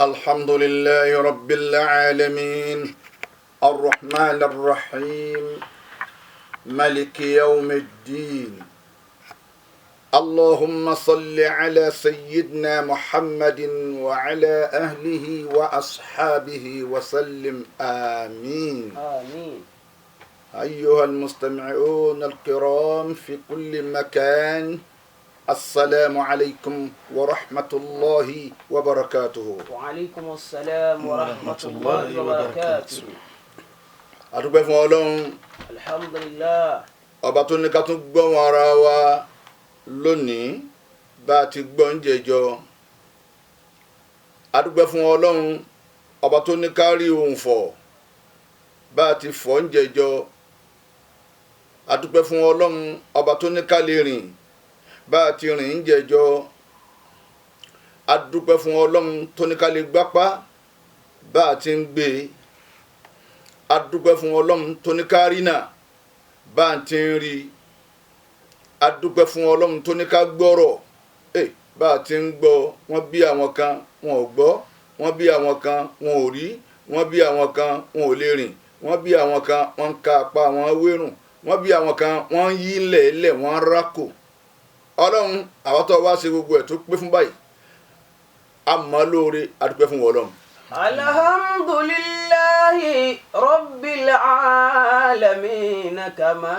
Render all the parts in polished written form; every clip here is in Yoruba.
الحمد لله رب العالمين الرحمن الرحيم ملك يوم الدين اللهم صل على سيدنا محمد وعلى أهله وأصحابه وسلم آمين آمين. أيها المستمعون الكرام في كل مكان السلام عليكم ورحمة الله وبركاته. وعليكم السلام ورحمة الله وبركاته. adúpẹ́ fún Ọlọ́run Alhamdulillah. ọba tó ní ká tún gbọ́ wọn ara wa lónìí bá a ti gbọ́ ń jẹjọ. adúpẹ́ fún Ọlọ́run ọba tó ní ká rí ohùn fọ̀ bá a ti fọ̀ ń jẹjọ. adúpẹ́ fún Ọlọ́run ọba tó ní ká lè rìn bá a ti rìn ń jẹjọ. adúpẹ́ fún Ọlọ́run tó ní ká lè gbápá bá a ti ń gbé. adúpẹ́ fún Ọlọ́run tó ní ká rí náà bá a ti ń rí. adúpẹ́ fún Ọlọ́run tó ní ká gbọ́rọ̀ bá a ti ń gbọ́. wọ́n bí àwọn kan wọn ò gbọ́, wọ́n bí àwọn kan wọn ò rí, wọ́n bí àwọn kan wọn ò lè rìn, wọ́n bí àwọn kan wọ́n ń ka apá wọn wérùn, wọ́n bí àwọn kan wọ́n ń yí lẹ̀ẹ́lẹ̀ wọ́n ń rákò. Ọlọ́run àwọn tó wá ṣe gbogbo ẹ̀ tó pé fún báyìí àmọ́ lóore adúpẹ́ fún Ọlọ́run. Alhamdulillahi rabbil alamin kama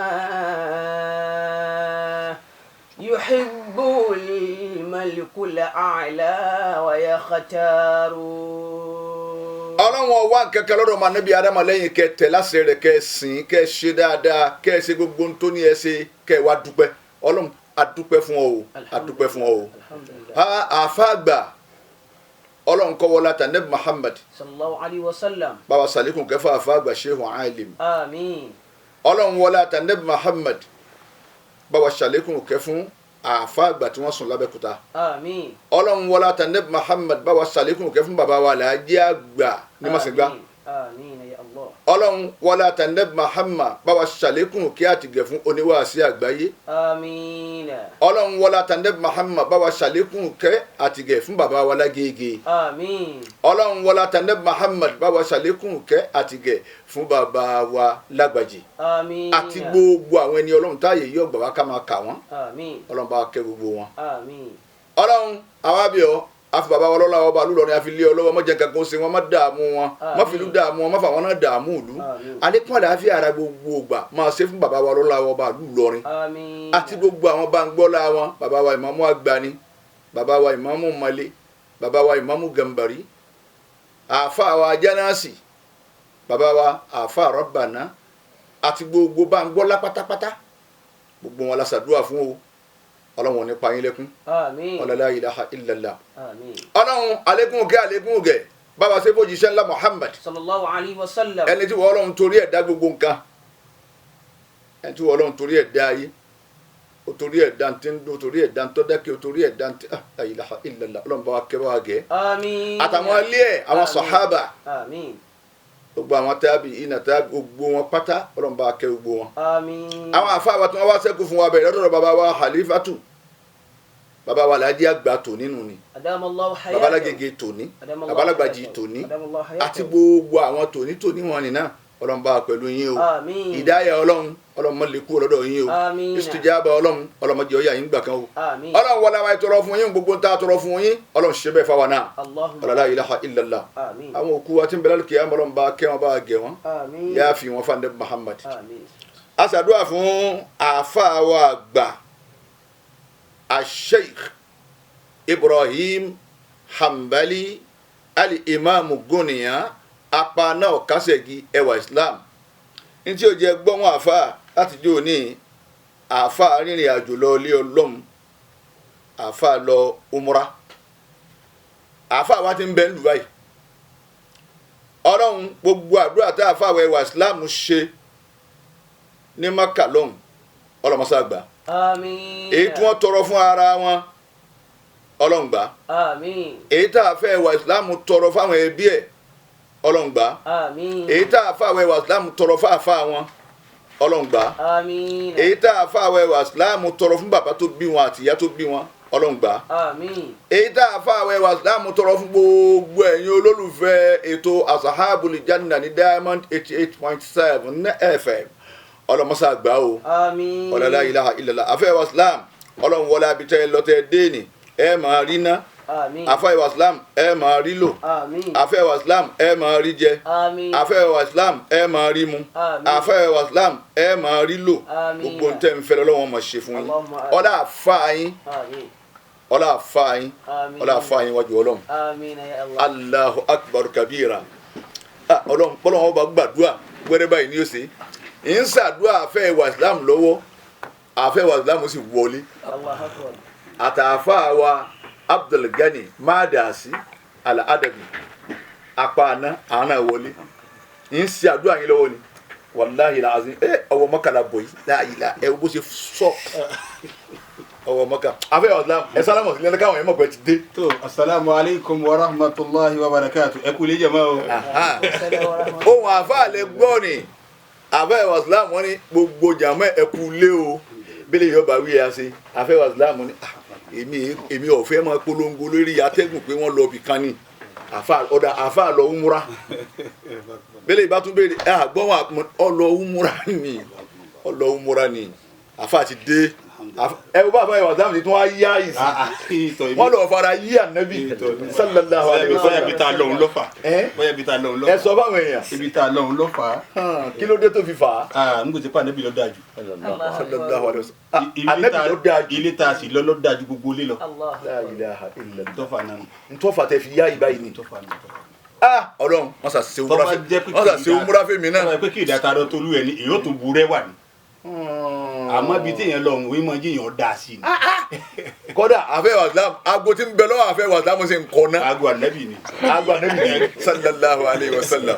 yuhibbul malikul a'la wa yakhtaru. Ọlọ́run ọwá kẹ́kẹ́ lọ́dọ̀ máa níbi Ádámù lẹ́yìn kẹ́ tẹ̀ láṣẹ rẹ̀ kẹ́ sìn kẹ́ ṣe dáadáa kẹ́ ṣe gbogbo ohun tó ní ẹ ṣe kẹ́ wá dúpẹ́. Ọlọ́run adúpẹ́ fún ọ o, adúpẹ́ fún ọ o. àfàgbà Ọlọ́run kọ́ wọlá ta Nabi Muhammad sallallahu alaihi wasallam. bàbá sàlékún kẹfà àfàgbà Sheikh Alim. Àmín. Ọlọ́run wọlá ta Nabi Muhammad bàbá sàlékún kẹfún àfàgbà tí wọ́n sùn lábẹ́kúta. Àmín. Ọlọ́run wọlá ta Nabi Muhammad bàbá sàlékún kẹfún bàbá wa làájẹ́ àgbà ní Màsìngbà. Àmín ya Allah. Ọlọ́run wọlá ta Nabi Muhammad bàbá sàlékún kí àtìgẹ̀ fún oníwàásí àgbáyé. Àmín. Ọlọ́run wọlá ta Nabi Muhammad bàbá sàlékún kẹ́ àtìgẹ̀ fún bàbá wa lágége. Àmín. Ọlọ́run wọlá ta Nabi Muhammad bàbá sàlékún kẹ́ àtìgẹ̀ fún bàbá wa lágbàjì. Àmín. àti gbogbo àwọn ẹni Ọlọ́run táyé yóò gbà wá ká máa kà wọ́n. Àmín. Ọlọ́run bá wa kẹ́ gbogbo wọn. Àmín. Ọlọ́run àwa bí ọ àfi bàbá wa lọ́la ọba lùlọrin àfi lé ọ lọ́wọ́ mọ́jẹ kankan ṣe wọn má dààmú wọn má fìlú dààmú wọn má fà wọn náà dààmú ìlú. àlékún àlàáfíà ara gbogbo ògbà máa ṣe fún bàbá wa lọ́la ọba lùlọrin Àmín. àti gbogbo àwọn báńgbọ́lá wọn bàbá wa ìmámù àgbàni bàbá wa ìmámù malé bàbá wa ìmámù gàmbàrí àáfà wa jánásì bàbá wa àáfà rọ́bàná àti gbogbo báńgbọ́lá pátápátá gbogbo wọn la ṣàdúrà fún o. Ọlọ́run ò ní pa yín lẹ́kún. Àmín. la ilaha illallah. Àmín. Ọlọ́run àlékún gẹ̀ bàbá ṣe fòjíṣẹ́ ńlá Muhammad sallallahu alaihi wasallam. ẹni tí wọ́n Ọlọ́run torí ẹ̀ dá gbogbo nǹkan ẹni tí wọ́n Ọlọ́run torí ẹ̀ dá ayé o torí ẹ̀ dá ntí ń dún o torí ẹ̀ dá ntọ́ dákẹ́ o torí ẹ̀ dá ntí la ilaha illallah. Ọlọ́run bá wa kẹ́ bá wa gẹ̀. Àmín. àtàwọn ilé ẹ̀ àwọn sàhábà Àmín. gbogbo àwọn tábì iná tábì gbogbo wọn pátá Ọlọ́run bá wa kẹ́ gbogbo wọn. Àmín. àwọn àfáà wa tí wọ́n wá ṣẹ́kù fún wa bẹ̀rẹ̀ lọ́dọ̀ bàbá wa Halifatu bàbá wa làájí àgbà tòní nù ni Adamallahu hayatahu. bàbá lágége tòní bàbá lágbàjì tòní àti gbogbo àwọn tòní wọn nìna Ọlọ́run bá pẹ̀lú yín o. Àmín. ìdáyà Ọlọ́run mọ́ lè kú lọ́dọ̀ yín o. Àmín. istijaba Ọlọ́run mọ́ jẹ́ ọ̀yà yín gbà kan o. Àmín. Ọlọ́run wọlé àwọn ìtọrọ fún yín gbogbo ń ta tọrọ fún yín Ọlọ́run ṣe bẹ́ẹ̀ fáwọn náà. Allahumma. la ilaha illallah. Àmín. àwọn òkú wa tí ń bẹ̀rẹ̀ kí Ọlọ́run bá kẹ́ wọn bá gẹ̀ wọn Àmín. yá fi wọn fún Ànábì Muhammad. Àmín. a ṣàdúrà fún àáfàá wa àgbà Sheikh Ibrahim Hanbali al-Imam Goniya apana ọ̀kasẹ̀gì ẹwà Islam ní tí ó jẹ́ gbọ́n àáfàá láti jó ní àáfàá rìnrìn àjò lọ ilé Ọlọ́run àáfàá lọ umra àáfàá wa ti ń bẹ ń lù báyìí. Ọlọ́run gbogbo àdúrà tá àáfàá ẹwà Islam ṣe ní Mákà lọ́hùn ọlọ́mọṣá gbà. Àmín. èyí tí wọ́n tọrọ fún ara wọn Ọlọ́run gbà. Àmín. èyí tá a fẹ́ ẹwà Islam tọrọ fáwọn ẹbí ẹ̀ Ọlọ́run gbà. Àmín. èyí tá a fẹ́ ẹwà Islam tọrọ fáfá wọn Ọlọ́run gbà. Àmín. èyí tá a fẹ́ ẹwà Islam tọrọ fún bàbá tó bí wọn àti ìyá tó bí wọn ọlọ́run gbà. Àmín. èyí tá a fa àwẹ̀ wàsílámù tọrọ fún gbogbo ẹ̀yin olólùfẹ́ ètò asahabul janna ní Diamond 88.7 FM ọlọ́mọsá gbà o. Àmín. ọ̀làlá ilaha illallah afẹ́ wàsílámù ọlọ́run wọlé abitẹ́ lọ́tẹ́ déènì ẹ máa rí ná. Àmín. afẹ́ wàsílámù ẹ máa rí lò. Àmín. afẹ́ wàsílámù ẹ máa rí jẹ. Àmín. afẹ́ wàsílámù ẹ máa rí mu. Àmín. afẹ́ wàsílámù ẹ máa rí lò. Àmín. gbogbo ntẹ́ ń fẹ́ lọ́wọ́ máa ṣe fún yín. Allahumma àmín. ọlá àfa yín Àmín. ọlá àfa yín Àmín. ọlá àfa yín wájú ọlọ́run. Àmín ya Allah. Allahu akbar kabira. ọlọ́run ọba gbàdúrà wẹ́rẹ́ báyìí ni ó ṣe ń ṣàdúrà àfẹ́ wàsílámù lọ́wọ́ àfẹ́ wàsílámù sì wọlé Allahu akbar. àtàfà wa Abdulgani Madasi Al-Adabi apáàná àánà wọlé ń ṣe àdúrà yín lọ́wọ́ ni wàláhì làásìn ọwọ́ mọ́kànlá bọ̀ yìí láàyè ẹ bó ṣe sọ ọwọ́ mọ́kà àfẹ́ wàsílámù ẹ sálámù sílẹ̀ ní káwọn yẹn mọ̀ pé ti dé. tó asalaamu alaykum wa rahmatulahi wa barakatu ẹ kú lè jẹ mọ́ o. ohun àfáà lè gbọ́ ni àfẹ́ wàsílámù wọn ni gbogbo jàmọ́ ẹ kú lé o bílẹ̀ yóò bá wí ẹ ṣe àfẹ́ wàsílámù ni èmi ò fẹ́ máa polongo lórí atẹ́gùn pé wọ́n lọ bì kan ni àfáà lọ umura bílẹ̀ ìbá tún béèrè àgbọ̀n ọlọ umura ni àfáà ti dé ẹ bá bá ìwà dáhùn tí wọ́n á yá ìsìn wọ́n lọ fara yí ànábì sallallahu alaihi wasallam. bóyá ibi tá a lọ́hùn ló fà bóyá ibi tá a lọ́hùn ló fà ẹ sọ fáwọn èèyàn ibi tá a lọ́hùn ló fà kí ló dé tó fi fà á. n kò sí pa ànábì ló dáa jù. sallallahu alaihi wasallam ànábì ló dáa jù. ilé tá a sì lọ ló dáa ju gbogbo ilé lọ. la ilaha illallah. ntọ́fà náà ntọ́fà tẹ fi yá ìbáyìí ni. ọlọ́run wọ́n sà ṣe umura fẹ́ mi náà. tọ́wọ́ pé kí ìdáta lọ tolú ẹ ní èyí ó tún burẹ́ wà ní. àmọ́ bíi téèyàn lọ òun ìmọ̀ jíyàn dá sí ni. kódà àfẹ́ wàsílámù aago tí ń bẹ lọ́wọ́ àfẹ́ wàsílámù ṣe ń kọ́ ná. aago ànábì ni. aago ànábì ni sallallahu alayhi wa sallam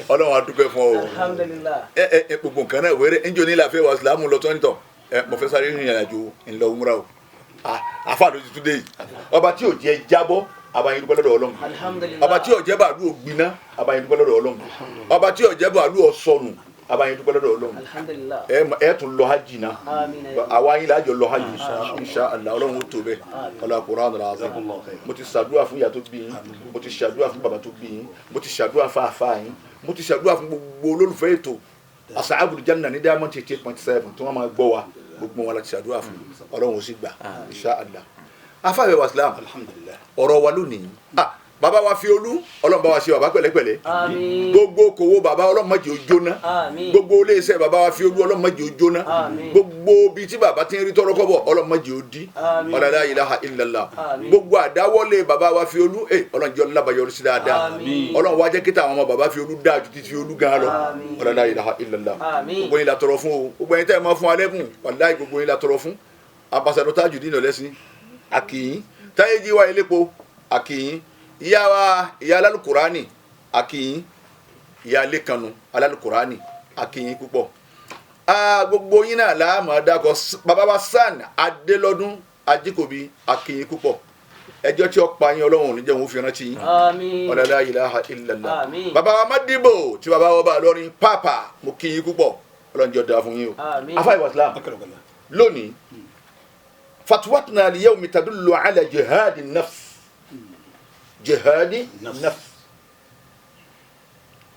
ọlọ́run a dúpẹ́ fún ọ. Alhamdulillah. gbogbo nǹkan náà wẹ́rẹ́ ń jò ní ìlàfẹ́ wàsílámù lọ tọ́nitọ̀ mo fẹ́ sáré rìnrìn àjò ńlọ umra o àfa ló ti tún dé yìí ọba tí ò jẹ́ jábọ́ abayin dúpẹ́ lọ́dọ̀ Ọlọ́run ọba tí ò jẹ́ bàálù ògbiná abayin dúpẹ́ lọ́dọ̀ Ọlọ́run ọba tí ò jẹ́ bàálù ọ̀sọ̀nù abayin dúpẹ́ lọ́dọ̀ Ọlọ́run ẹ tún lọ hajj náà àwa yín lájọ lọ hajj insha Allah Ọlọ́run ó tó bẹ́ẹ̀ ọlọ́run Qur'an al-Azim mo ti ṣàdúrà fún ìyá tó bí yín mo ti ṣàdúrà fún bàbá tó bí yín mo ti ṣàdúrà fún àfa yín mo ti ṣàdúrà fún gbogbo olólùfẹ́ ètò Asahabul Janna ní Diamond 88.7 tí wọ́n máa gbọ́ wa gbogbo wọn la ti ṣàdúrà fún Ọlọ́run ó sì gbà insha Allah afáwẹ̀ wàsílám alhamdulillah ọ̀rọ̀ wa lónìí bàbá wa fi olú Ọlọ́run bá wa ṣe bàbá pẹ̀lẹ́pẹ̀lẹ́ Àmín. gbogbo kòwó bàbá Ọlọ́run má jẹ́ ó jóná Àmín. gbogbo iléeṣẹ́ bàbá wa fi olú Ọlọ́run má jẹ́ ó jóná Àmín. gbogbo bí tí bàbá ti ń rí tọrọ kọ́bọ̀ Ọlọ́run má jẹ́ ó dí Àmín. la ilaha illallah Àmín. gbogbo àdáwọ́lé bàbá wa fi olú Ọlọ́run jẹ́ ọlábàyọrí sí dáadáa Àmín. Ọlọ́run wá jẹ́ kí táwọn ọmọ bàbá fi olú dáa ju ti fi olú gan lọ Àmín. la ilaha illallah Àmín. gbogbo yín la tọrọ fún o gbogbo yín tẹ́ ẹ máa fún alẹ́bùn wàláhì gbogbo yín la tọrọ fún ambassador Tajudeen Ọlẹ́sìn akíyín táyé jí wa ilépo akíyín ìyá wa ìyá alálùkùránì akíyín ìyá lẹ́kànnù alálùkùránì akíyín púpọ̀ gbogbo yín náà láàmú adákọ̀ bàbá wa San Adélọ́dún Ajikobi akíyín púpọ̀ ẹjọ́ tí ó pa yín Ọlọ́run ò ní jẹ́ òun fi rántí yín Àmín. la ilaha illallah Àmín. bàbá wa Madibo tí bàbá wa bá lọ́rin pápá mo kí yín púpọ̀ Ọlọ́run jẹ́ ọ̀dà fún yín o Àmín. afáì wàsílám lónìí fatwatna al-yawm tadullu ala jihadi nafs jihadi nafs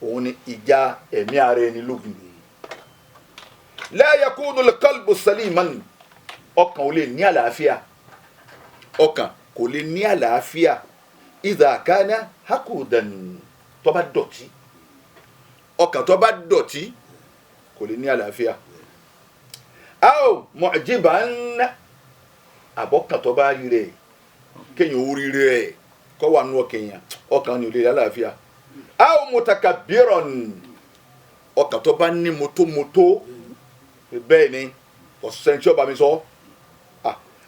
òun ni ìjà ẹ̀mí ara ẹni lógun la yakunu al-qalbu saliman ọkàn ò lè ní àlàáfíà ọkàn kò lè ní àlàáfíà idha kana hakudan tó bá dọ̀tí ọkàn tó bá dọ̀tí kò lè ní àlàáfíà aw mu'jiban àbọ̀kàn tó bá rí rẹ̀ kéèyàn ó rí rẹ̀ kọ́ wà nù ọkàn ni ò lè lálàáfíà aw mutakabbiran ọkàn tó bá ní mọ́tòmọ́tò bẹ́ẹ̀ ni ọ̀sẹ̀ tí ó bá mi sọ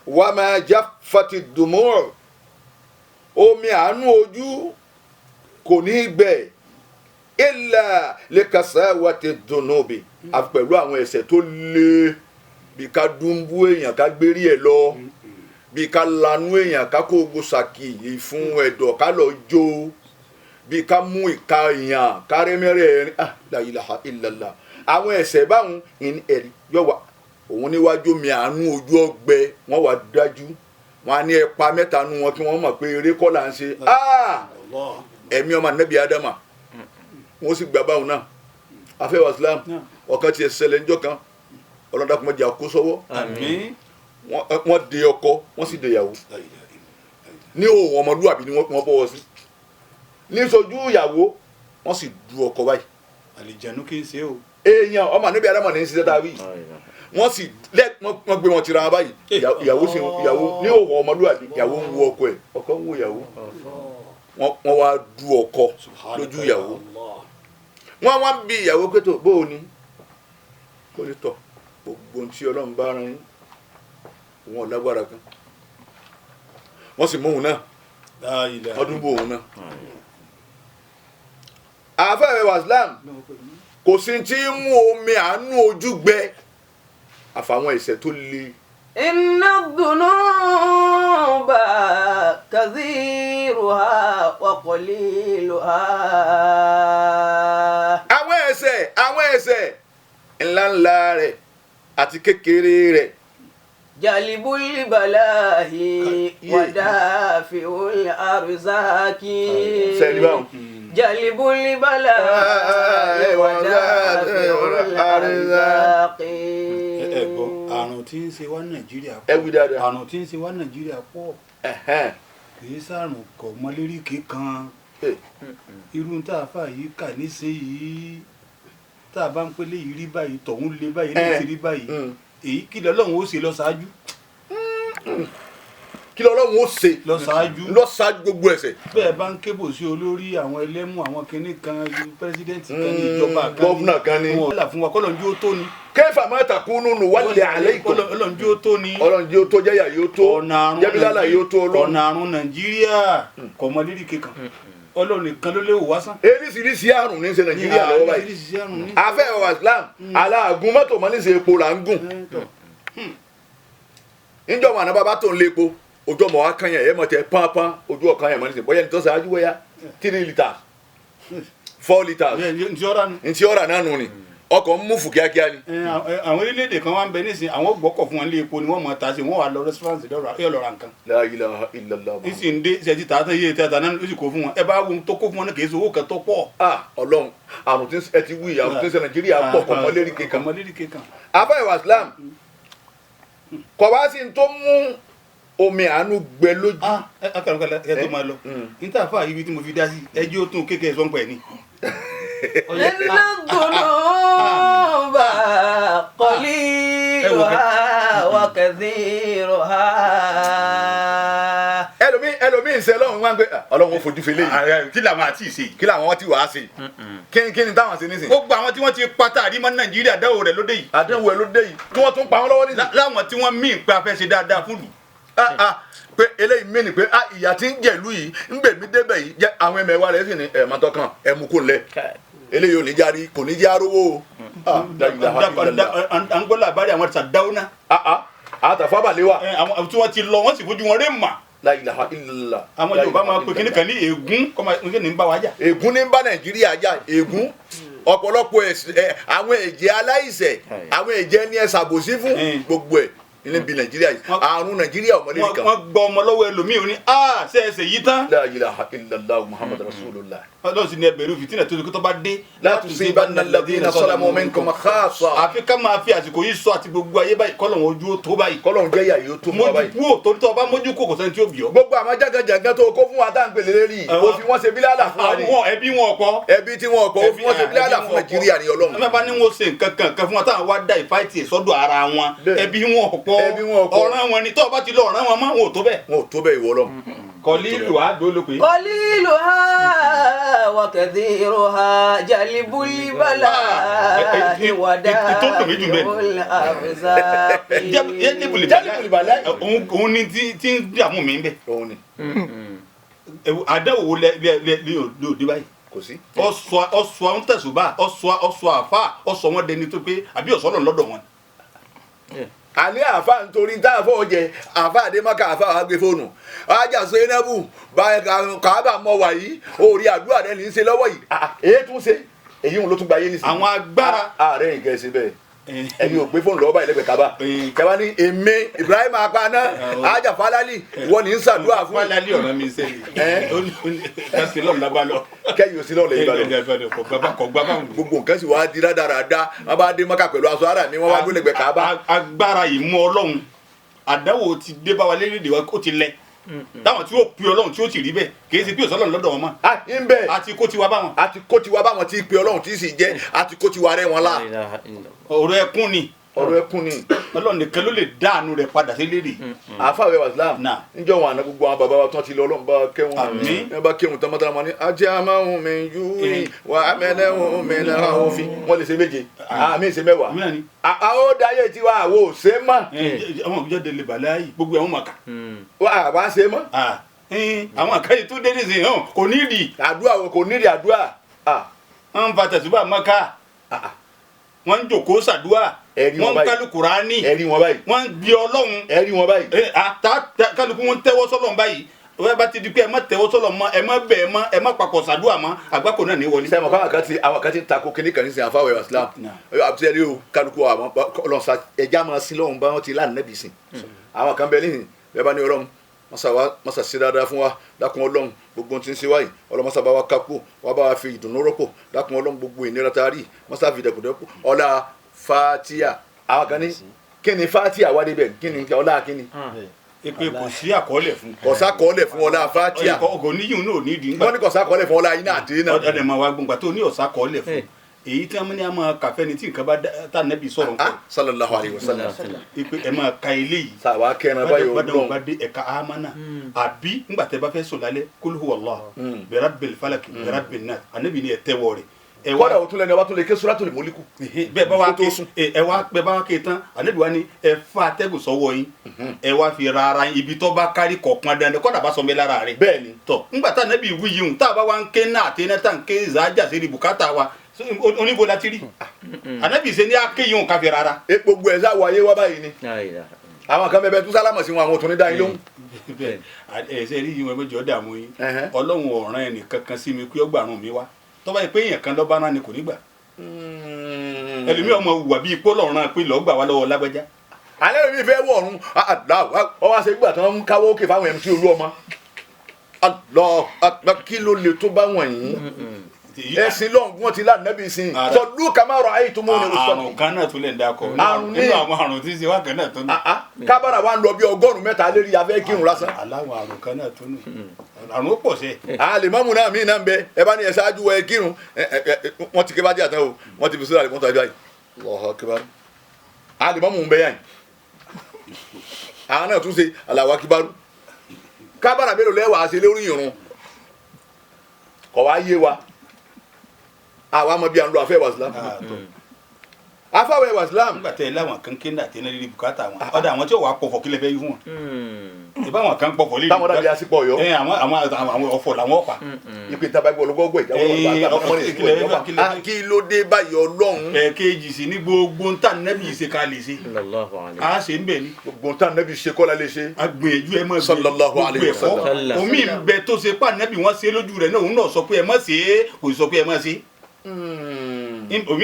wa ma jaffati dumur omi àánú ojú kò ní gbẹ illa likasawati dunubi pẹ̀lú àwọn ẹ̀ṣẹ̀ tó le bí ká dúnbú èèyàn ká gbérí ẹ̀ lọ bí ká lanú èèyàn ká kó gbòsàkì fún ẹ̀dọ̀ ká lọ jó bí ká mú ìka èèyàn ká rẹ́mẹ́rẹ́ ẹ̀rín la ilaha illallah àwọn ẹ̀ṣẹ̀ báwọn ẹ̀rí yọ wá òun níwájú mi àánú ojú ọgbẹ wọn wà dájú wọn á ní ẹ̀pà mẹ́ta nu wọn kí wọ́n mọ̀ pé eré kọ́ là ń ṣe ẹ̀mí ọmọ Ànábì Ádámà wọ́n sì gbà báwọn náà afẹ́ wa Islam ọ̀kan tiẹ̀ ṣẹlẹ̀ ńjọ́ kan ọlọ́dàkùnmọ́jà kó sọ́wọ́ wọ́n de ọkọ wọ́n sì de ìyàwó ní òun ọmọlúwàbí ni wọ́n bọ́wọ́ sí ní sojú ìyàwó wọ́n sì du ọkọ báyìí. àlìjẹ̀nu kì í ṣe o. èèyàn ọmọ Ànábì Ádámà ní í ṣiṣẹ́ dábì wọ́n sì wọ́n gbé wọn tira wọn báyìí ìyàwó ní òun ọmọlúwàbí ìyàwó ń wo ọkọ ẹ̀ ọkọ ń wo ìyàwó wọ́n wá du ọkọ lójú ìyàwó wọ́n wá ń bi ìyàwó pé tó bóò ni kó lè tọ̀ gbogbo ohun tí Ọlọ́run bá ran yín wọn lágbára kan wọ́n sì mú òun náà ọdún bò òun náà àfẹ́rẹ́ wa Islam kò sí tí ń mú omi àánú ojú gbẹ àfàwọn ẹ̀ṣẹ̀ tó le. inna dhunuba kathiruha wa qaliluha. àwọn ẹ̀ṣẹ̀ ńláńlá rẹ̀ àti kékeré rẹ̀. jalibul balahi wa dafi'ul arzaki. sẹ́ni báwọn. jalibul balahi wa dafi'ul arzaki. àrùn tí ń ṣe wá Nàìjíríà pọ̀. ẹ wí dáadáa. àrùn tí ń ṣe wá Nàìjíríà pọ̀. kì í sàrùn kọ̀ mọ́lẹ́rìkì kan. irú tá a fà yìí kà nísìnyìí tá a bá ń pélé yìí rí báyìí tọ̀hún lé báyìí ní ti rí báyìí èyí kí lọ́lọ́run ó ṣe lọ ṣáájú. kí lọ́lọ́run ó ṣe lọ ṣáájú gbogbo ẹ̀ṣẹ̀. bẹ́ẹ̀ bá ń kébò sí olórí àwọn ẹlẹ́mú àwọn kinní kan pírẹsidẹ́ǹtì kan ní ìjọba kan ní gọ́fúnà kan ní. wọn là fún wa kọ́lọ́njú ó tó ni. kayfa ma takunu wálé àlẹ́ ìkọ́. kọ́lọ́njú ó tó ni. ọlọ́njú ó tó jẹ́yà yóò tó jẹ́bílálà yóò tó ọlọ́run. ọ̀nà àrùn Nàìjíríà kò mọ lírí kíkan Ọlọ́run nìkan ló léwu wá sán. eríṣiríṣi àrùn ní ṣe Nàìjíríà lọ́wọ́ báyìí. afẹ́ wa Islam aláàgùn mọ́tò mọ́ ní ṣe epo là ń gùn. níjọ́ wọn àná bàbá tó ń lé epo ojú ọmọ wa kan yẹn ẹ mọ̀ tẹ pánpán ojú ọ̀kan yẹn mọ̀ ní ṣe bóyá ní tó ṣáájú wọ́yá 3 litres 4 litres ntí ọ̀rà náà nù ni ọkọ̀ ń múfù kíákíá ni. àwọn orílẹ̀-èdè kan wá ń bẹ nísìnyí àwọn gbọ́kọ̀ fún wọn lé epo ni wọ́n mọ̀ ta sí wọ́n wà lọ restaurant yóò lọ ra nǹkan. La ilaha illallah. nísìnyí ń dé ṣẹ́jí tààtà yé tààtà náà ló sì kó fún wọn ẹ bá wo tó kó fún wọn náà kì í ṣe owó kan tó pọ̀. Ọlọ́run àrùn tí ẹ ti wí àrùn tí ń ṣe Nàìjíríà pọ̀ kọ̀mọ́lérí kankan. afẹ́ ìwà Islam kọ̀ wá sí tó mú omi àánú gbẹ lójú. akàrùnkàlà ẹ tó máa lọ níta fà ibi tí mo fi dá sí ẹjọ́ tó kékeré sọ́npẹ̀ ni. inna dhunuba qaliluha wa kathiruha. ẹlòmíì ń ṣe Ọlọ́run wá ń gbé Ọlọ́run ó fojú fi léyìí. kí làwọn àti ìṣe yìí. kí làwọn ti wàá ṣe kí ni táwọn ṣe nísìnyí. gbogbo àwọn tí wọ́n ti pátá àrímọ́ Nàìjíríà dáwọ́ rẹ̀ lóde yìí. àdéhùn ẹ̀ lóde yìí tí wọ́n tún pa wọ́n lọ́wọ́ nísìnyí. láwọn tí wọ́n míì pé a fẹ́ ṣe dáadáa fún lù. pé eléyìí mẹ́ni pé ìyá tí ń jẹ̀lú yìí ń gbèmí débẹ̀ yìí jẹ́ àwọn ẹ̀mẹ̀wá rẹ̀ sì ní ẹ̀mọ́tọ́kàn ẹ̀mú kò lẹ̀ eléyìí ò ní járí kò ní já rówó. angola abari àwọn Sàdáúnà. àtàfábàlẹ́wà. àwọn tí wọ́n ti lọ wọ́n sì fojú wọn rẹ́ mà. La ilaha illallah. àwọn Yorùbá máa pe kíní kan ní ègún kọ́mọ ní bá wa jà. ègún ní bá Nàìjíríà jà ègún ọ̀pọ̀lọpọ̀ àwọn ẹ̀jẹ̀ aláìṣẹ̀ àwọn ẹ̀jẹ̀ ní ẹ̀ ṣàbòsí fún gbogbo ẹ̀ níbi Nàìjíríà yìí àrùn Nàìjíríà ọmọdé nìkan. wọ́n gbọ́ ọmọ lọ́wọ́ ẹlòmíì ò ní ṣẹ̀ṣẹ̀ yìí tán. La ilaha illallah Muhammad rasulullah. Ọlọ́run sì ní ẹbẹ̀rù fìtínà tó tó bá dé. La tusibanna alladhina zalamu minkum khassa. àfi ká máa fi àsìkò yìí sọ àti gbogbo ayé báyìí kọ́lọ́run ojú ó tó báyìí. kọ́lọ́run jẹ́ ìyá yìí ó tó fún wa báyìí. mójú kúrò torí tó o bá mójú kò kò sẹ́ni tí ó bì ọ́. gbogbo àwọn jagajaga tó kó fún wa tá à ń pèlè lérí o fi wọ́n ṣe bílálà fún wa ni. àwọn ẹbí wọn ọ̀pọ̀. ẹbí tí wọn ọ̀pọ̀ o fi wọ́n ṣe bílálà fún Nàìjíríà ní Ọlọ́run. ẹ bá ní wọn ṣe nǹkan kan fún wa táwọn wá dá ìfáìtì sọ́dọ̀ ara wọn ẹbí wọn ọ̀pọ̀ ọ̀ràn wọn ni tó o bá ti lọ ọ̀ràn wọn mọ́ wọn ò tó bẹ́ẹ̀. wọn ò tó bẹ́ẹ̀ ìwọ Ọlọ́run. kọlílù á dolo pé. qaliluha wa kathiruha jalibul bala'i wa dafi'ul arzaqi. jalibul bala'i. òun ni tí ń dààmú mi bẹ́ẹ̀. òun ni. àdáwò wo lè òde báyìí. kò sí. ọ̀sọ̀ àwọn tẹ̀sùbà ọ̀sọ̀ àfà ọ̀sọ̀ wọn dẹni tó pé àbí ọ̀sọ̀ náà lọ́dọ̀ wọn. àní àfa nítorí tá a fọ jẹ àfa àdèmàkà àfa àgbẹ fóònù ajá Zainabu kàábà mọ wàyí orí àdúrà rẹ ní í ṣe lọ́wọ́ yìí èyí tún ṣe èyí ló tún gba yé nísìnyí. àwọn agbára ààrẹ nǹkan ṣe bẹ́ẹ̀. ẹni ò gbé fóònù lọ́wọ́ báyìí lẹ́gbẹ̀ẹ́ Kaaba kẹwàá ní èmi Ibrahim Apana ajá falali ìwọ ní sàdúrà fún falali ọ̀rọ̀ mi sẹ́yìn kẹsì lọ́ọ̀ lábá lọ kẹyìn òsì lọ́ọ̀ lẹ́yìn balọ̀ gbogbo nǹkan sì wá di rádaràda wọn bá dé Mọ́kà pẹ̀lú aṣọ ara mi wọn wá dúró lẹ́gbẹ̀ẹ́ Kaaba. agbára ìmú Ọlọ́run àdáwò ti dé bá wa lérí wa ó ti lẹ táwọn tí ó pe Ọlọ́run tí ó sì rí bẹ́ẹ̀ kì í ṣe bí òsọlọ́run lọ́dọ̀ wọn mọ́. ń bẹ àti kó tiwa báwọn. àti kó tiwa báwọn tí pe Ọlọ́run tí sì jẹ́ àti kó tiwa rẹ̀ wọn la. ọ̀rọ̀ ẹkún ni. ọ̀rọ̀ ẹkún ni. Ọlọ́run nìkan ló lè dáànú rẹ̀ padà sí lérí. àfàwẹ̀ wàsílám níjọ́ wọn àná gbogbo àwọn bàbá wa tán ti lọ Ọlọ́run bá kẹ́wọn. àmín. ẹ bá kẹ́wọn tán mọ́tàlá wọn ni ajé amáhùn mi yúwì wà á mẹ́lẹ́hùn mi náà òfin. wọ́n lè ṣe méje àmì ṣe mẹ́wàá. àwọn ó dáyé tiwa àwo ṣe mọ́. àwọn òbí jáde lè bàlẹ́ ayé gbogbo àwọn màkà. wà á ṣe mọ́. àwọn àkáyè tó dé nísìnyí hàn kò nídìí. àdúrà kò nídìí àdúrà. wọ́n ń fa tẹ̀síbà Mọ́kà wọ́n ń jòkó sàdúrà wọ́n ń kálù Kùránì wọ́n ń gbé Ọlọ́run ẹ̀rí wọn báyìí. kálukú wọn tẹ́wọ́ sọ́lọ́run báyìí wọ́n bá ti di pé ẹ má tẹ́wọ́ sọ́lọ́run mọ́ ẹ má bẹ̀ mọ́ ẹ má papọ̀ sàdúrà mọ́ àgbákò náà ní wọlé. sẹ́yìn mọ̀ àwọn kan ti ń takò kíní kan ní sìn àfáwẹ̀ Islam àbúṣẹ́lẹ̀ o kálukú àwọn ọlọ́sà ẹja máa sin lọ́hùn bá wọn ti láàánú nẹ́bì sìn àwọn kan bẹ́ẹ̀ níhìn bẹ́ẹ̀ bá ní Ọlọ́run masa ṣe dáadáa fún wa dákun Ọlọ́run gbogbo tí ń ṣe wáyìí Ọlọ́run masa bá wa kápò wá bá wa fi ìdùnnú rọ́pò dákun Ọlọ́run gbogbo ìnira tá a rí masa fi dẹ̀kùdẹ́kù ọlá Fatiha àwọn kan ní kí ni Fatiha wá débẹ̀ kí ni ọlá kí ni. èpè kò sí àkọọ́lẹ̀ fún. kò sákọọ́lẹ̀ fún ọlá Fatiha. ọkọ̀ níyìn náà ò ní ìdí. wọ́n ní kò sákọọ́lẹ̀ fún ọlá yín náà àti náà. ọ̀dẹ̀ máa wá gbọ̀ngbà tó ní ọ̀sákọọ́lẹ̀ fún èyí tí wọ́n ní a máa kàfẹ́ ni tí nǹkan bá tá nẹ́bí sọ̀rọ̀ nǹkan. sallallahu alayhi wa sallam. ipe ẹ máa ka eléyìí. sàwa kẹrin báyìí Ọlọ́run bá dé ẹ̀ka amánà àbí ńgbà tẹ́ bá fẹ́ sùn lálẹ́ kul huwa Allah bi rabbil falak bi rabbin nas ànábì ni ẹ tẹ́wọ́ rẹ̀. kọ́dà o tún lẹ́nu ọba tún lè ké suratul mulku. bẹ́ẹ̀ bá wa ké bẹ́ẹ̀ bá wa ké tán ànábì wa ni ẹ fa atẹ́gùn sọ́wọ́ yín ẹ wá fi rárá ibi tó bá kárí kọ̀ọ̀kan dandan kọ́dà bá sọ mi lára rẹ̀. bẹ́ẹ̀ ni. tọ́ ńgbà tá ànábì wí yìí tá a bá wa ń ké náà àti iná tá ń ké ìzájà sí ibùkátà wa oníbo la ti rí ànábì ṣe ní akéyìn ká fi rárá. gbogbo ẹ̀ sáà wáyé wá báyìí ni àwọn kan bẹ́ẹ̀ tún sálámọ̀ sí wọn àwọn òtún ní dáhìn lóhùn. ẹsẹ̀ rí yìí wọn méjì ọ̀dà mú yín Ọlọ́run ọ̀ràn ẹnì kankan sí mi kí ó gbàrún mi wá tọ́ba yìí pé èèyàn kan lọ́ba náà ni kò ní gbà. ẹlòmíì ọmọ wùwà bíi pé Ọlọ́run pé lọ́ọ́ gbà wá lọ́wọ́ lágbájá. alẹ́ mi fẹ́ wọ̀ ọ̀run ọwọ́ àṣẹ gbà tí wọ́n ń káwọ́ òkè fáwọn MC Olúọmọ kí ló lè tó bá wọ̀nyí ẹ̀sìn lọ́hùn wọn ti láti nẹ́bí sin sọlú kàmáàrọ̀ ayé tó mú ní oṣù. àrùn kan náà tún lè dákọ̀ nínú àwọn àrùn tí ń ṣe wá kan náà tó ní. kábàrà wa ń lọ bí 100 lérí afẹ́ kírun lásán. aláwọ̀ àrùn kan náà tó ní àrùn ó pọ̀ sí. àlèmọ́mù náà mí náà ń bẹ ẹ bá ní ẹ ṣáájú ẹ kírun wọ́n ti ké bá dé àtàn o wọ́n ti fi sódà lẹ́mọ́tò àjọ yìí Allahu Akbar àlèmọ́mù ń bẹ yàn àwọn náà tún ṣe Allahu Akbar kábàrà mélòó lẹ́wàá ṣe lórí ìrun kọ̀ wá yé wa àwa mọ bí à ń lo afẹ́ wàsílám afáwẹ̀ wàsílám. nígbà tẹ ẹ láwọn kan kéńdà tẹ náà rí bùkátà wọn ọdọ àwọn tí ò wá pọ̀fọ̀ kílẹ̀ fẹ́ yí fún wọn. ìbá wọn kan pọ̀fọ̀ lé. táwọn dàbí asípọ̀ ọ̀yọ́. àwọn ọ̀fọ̀ làwọn ọ̀pá. ìpè tàbá gbọ́ olùgbọ́ gbọ́ ìjáwọ́ kí ló dé báyìí Ọlọ́run. ẹ̀ẹ̀kejì sí ní gbogbo ntá nẹ́bí ṣe ká lè ṣe. a ṣe ń bẹ̀ ni. gbogbo ntá nẹ́bí ṣe kọ́ la lè ṣe. agbẹ̀yẹjú ẹ mọ̀ bí sallallahu alaihi wasallam. omi ń bẹ tó ṣe pa nẹ́bí wọn ṣe lójú rẹ̀ náà òun náà sọ pé ẹ má ṣe é kò sọ pé ẹ má ṣe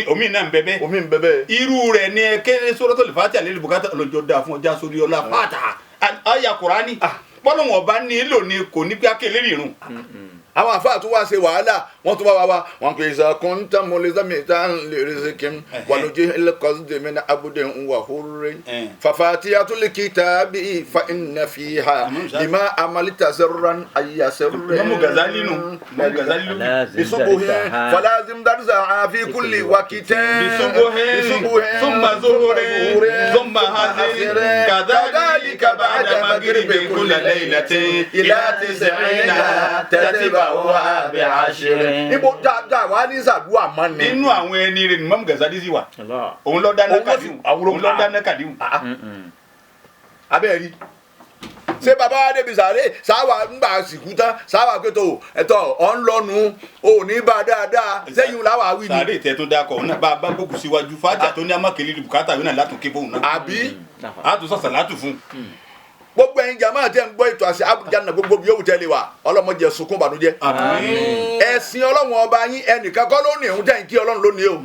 omi náà ń bẹbẹ omi ń bẹbẹ irú rẹ̀ ni kéde Suratul Fatiha lè bùkátà lọ́jọ́ dáa fún ọjà sórí ọlá pátá àyà Kùránì bọ́lọ̀wọ̀n ọba nílò ni kò ní pé akéèlé rírun. àwọn àfáà tó wá ṣe wàhálà wọn tó bá wá wọn kì í sọ kóńtà mọlẹsàmìtà lè rìsíkìm wàlúùjẹ ẹlẹkọsídẹmẹ ní abúdé ńwà hóore fàfàtìyàtúlẹ kìtàbí fa inna fiha lima amalita sirran ayya sirran. mọ́mú Gazali nù mọ́mú Gazali lù. bisubuhin falazim darza fi kulli wakitin. bisubuhin summa zuhurin summa hasirin kadhalika ba'da maghribin kulla laylatin ila tis'ina tatiba wà bẹ àṣírí. ibo dáadáa wà ní sàdúrà mọ ni. nínú àwọn ẹni rẹ̀ ni mọ́mú Gazali sì wà. òun ló dáná kàdíhùn. òun ló dáná kàdíhùn. abẹ́ẹ̀ rí ṣé bàbá wa débi sàárè sáwà ńgbà sìkú tán sáwà pẹ̀tọ́ ẹ̀tọ́ ọ̀ ń lọ́nu ò ní bá dáadáa sẹ́yìn làwà wí ni. sàárè tẹ tó dákọ̀ ọ̀nà bá a bá gbókù síwájú fájà tó ní amákèlé bùkátà yóò náà látún ké bóun náà. àbí a tún sọ̀sọ̀ látù fún. gbogbo ẹ̀yin jàmáà tẹ́ ń gbọ́ ètò àṣẹ àbújáná gbogbo bí yóò tẹ́lẹ̀ wá ọlọ́mọdé sunkún bànújẹ́. àmín. ẹ̀sìn ọlọ́run ọba yín ẹnìkan kọ́ lónìí òun tẹ̀yìn kí ọlọ́run lónìí o.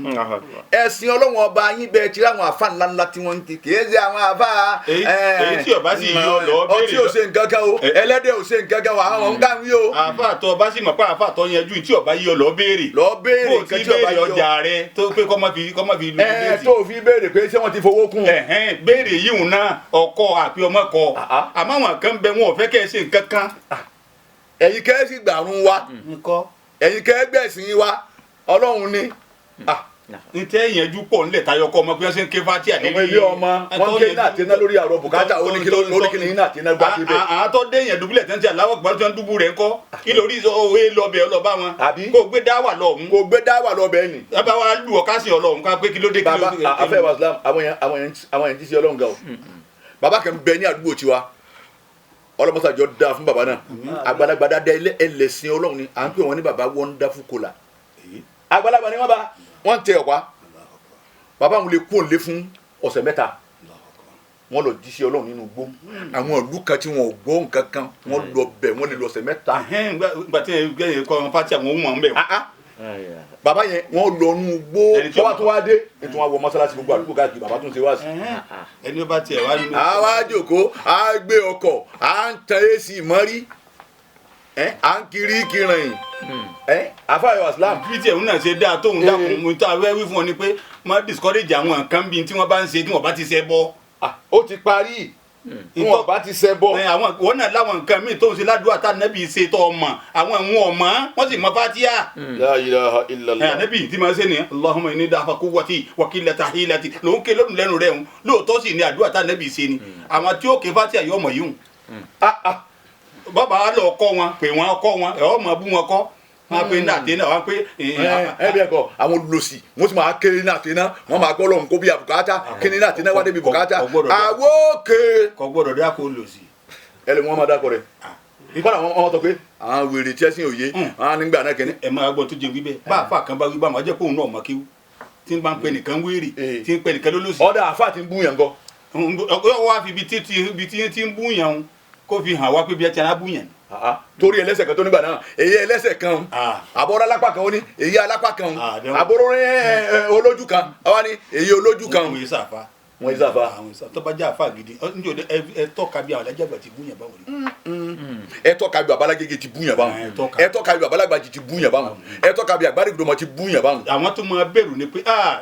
ẹ̀sìn ọlọ́run ọba yín bẹ́ẹ̀ tí àwọn àfa ńláńlá tí wọ́n ń kí kìí ṣe àwọn àfa. èyí tí ọba sì yọ lọ béèrè. ọtí ò ṣe nǹkan kan o ẹlẹ́dẹ̀ ò ṣe nǹkan kan o àwọn ọ̀gá ń wí o. àfa àtọ ọba sì mọ̀ pé àfa àtọ yanjú tí ọba yọ lọ béèrè. lọ béèrè nǹkan tí ọba yọ. ọjà rẹ tó pé kọ́ máa fi lu létí. tó fi béèrè pé ṣé wọ́n ti fowó kún. béèrè yìí náà ọkọ àpé ọmọ kọ àmọ́ àwọn kan bẹ wọn ò fẹ́ kẹ́ ẹ ṣe nǹkan kan. ẹ̀yin kẹ́ ẹ sì gbàrún wa ẹ̀yin kẹ́ ẹ gbẹ̀sìn wa ọlọ́run ni. n tẹ́ ìyẹnjú pọ̀ nílẹ̀ tayọ kọ́ ọmọ bí wọ́n ṣe ń ké fati àlẹ́ ọmọ ilé ọmọ wọn ké iná àti iná lórí àrò bùkátà oníkìlì iná àti iná gbá síbẹ̀. àwọn tó dé yẹn dùbúlẹ̀ tẹ́ńtì aláwọ̀ gbọ́dọ̀ tó ń dúbú rẹ̀ ńkọ́ kí lórí òwe lọ́bẹ̀ ọlọ́ba wọn kó gbé dáwà lọ́hùn. kó gbé dáwà lọ́bẹ̀ ni. bàbá wa lù ọ́ kásìn ọlọ́hun ká pé kí ló dé kí ló dé. bàbá afẹ́ wàsílám àwọn yẹn ti ṣe ọlọ́run ga o bàbá kan bẹ ní àdúgbò tiwa ọlọ́mọsàjọ́ da fún bàbá náà àgbàlagbà dáadáa ẹlẹ́sìn ọlọ́run ni à ń pè wọ́n ní bàbá wonderful kola àgbàlagbà ni wọ́n tẹ ọ̀pá bàbá wọn lè kú òǹlé fún ọ̀sẹ̀ mẹ́ta wọ́n lọ jíṣẹ́ ọlọ́run nínú gbó àwọn ìlú kan tí wọn ò gbọ́ nǹkan kan wọ́n lọ bẹ̀ wọ́n lè lọ ọ̀sẹ̀ mẹ́ta. gbàtí ẹ kọ́ pati àwọn ohun àwọn bẹ̀ wọ́n. bàbá yẹn wọ́n lọ nú gbó tọ́wá tó wá dé ètò wọn wọ mọ́sálásí gbogbo àdúgbò káàkiri bàbá tó ń ṣe wá sí. ẹni ó bá tiẹ̀ wá nínú. àwa jòkó à ń gbé ọkọ̀ à ń tan AC mọ́rí à ń kiri kìrìn àfáàyọ islam. bí tiẹ̀ ń náà ṣe dáa tóun dákun mo ta wẹ́ wí fún ọ ni pé má discourage àwọn nǹkan bíi tí wọ́n bá ń ṣe tí wọ́n bá ti ṣe bọ́. ó ti parí wọn bá ti ṣe bọ́. àwọn wọn náà láwọn nǹkan míì tó ń ṣe ládùúgbò àtà nẹ́bí ṣe tó ọmọ àwọn ìwọ̀n ọmọ wọ́n sì mọ fátíà. La ilaha illallah. nẹ́bí tí máa ṣe ni Allahumma inni da'fa quwwati wa qillata hilati lòun ké lónìí lẹ́nu rẹ̀ ń lóòótọ́ sì ni àdúrà tá nẹ́bí ṣe ni àwọn tí ó ké fátíà yọ ọmọ yìí hùn. bàbá wa lọ kọ́ wọn pè wọ́n kọ́ wọn ẹ̀ ọ́ mọ̀ bú wọn kọ́ wọn pe náà tẹ náà wọn pe. ẹ bí ẹ kọ àwọn olùlọsì wọn sì máa kéré náà tẹ náà wọn máa gbọ́ lọ́hùn kó bí àbùkátà kíni náà tẹ náà wá débi bùkátà àwòkè. kò gbọdọ̀ dá kó lòsì. ẹ lè wọn máa dákọ rẹ kọ́nà wọn sọ pé àwọn wèrè tẹ́sí òye àwọn nígbà náà kẹ́ni. ẹ máa gbọ́ tó jẹ wíbẹ̀ bá àfa kan bá wí bá wọn jẹ́ kóun náà mọ̀ kéwú tí ń bá ń pẹ nìkan wéèrè tí ń pẹ nìkan lólòsì. ọ̀dà àfa ti ń bú yàn gan. ó wá fi ibi tí ń bú yàn kó fi hàn wá pé bí ẹ ti ara bú yàn. torí ẹlẹ́sẹ̀ kan tó nígbà náà èyí ẹlẹ́sẹ̀ kan àbọ̀rọ̀ alápá kan ó ní èyí alápá kan àbọ̀rọ̀ olójú kan àwa ní èyí olójú kan. wọ́n yé sáfà. wọ́n yé sáfà. tó bá jẹ́ àfa gidi ẹ tọ́ka bí àwọn alájàgbà ti búyàn báwọn rí. ẹ tọ́ka bí abalagége ti búyàn báwọn ẹ tọ́ka bí abalagbaji ti búyàn báwọn ẹ tọ́ka bí agbárígbòmọ ti búyàn báwọn. àwọn tó máa bẹ̀rù ni pé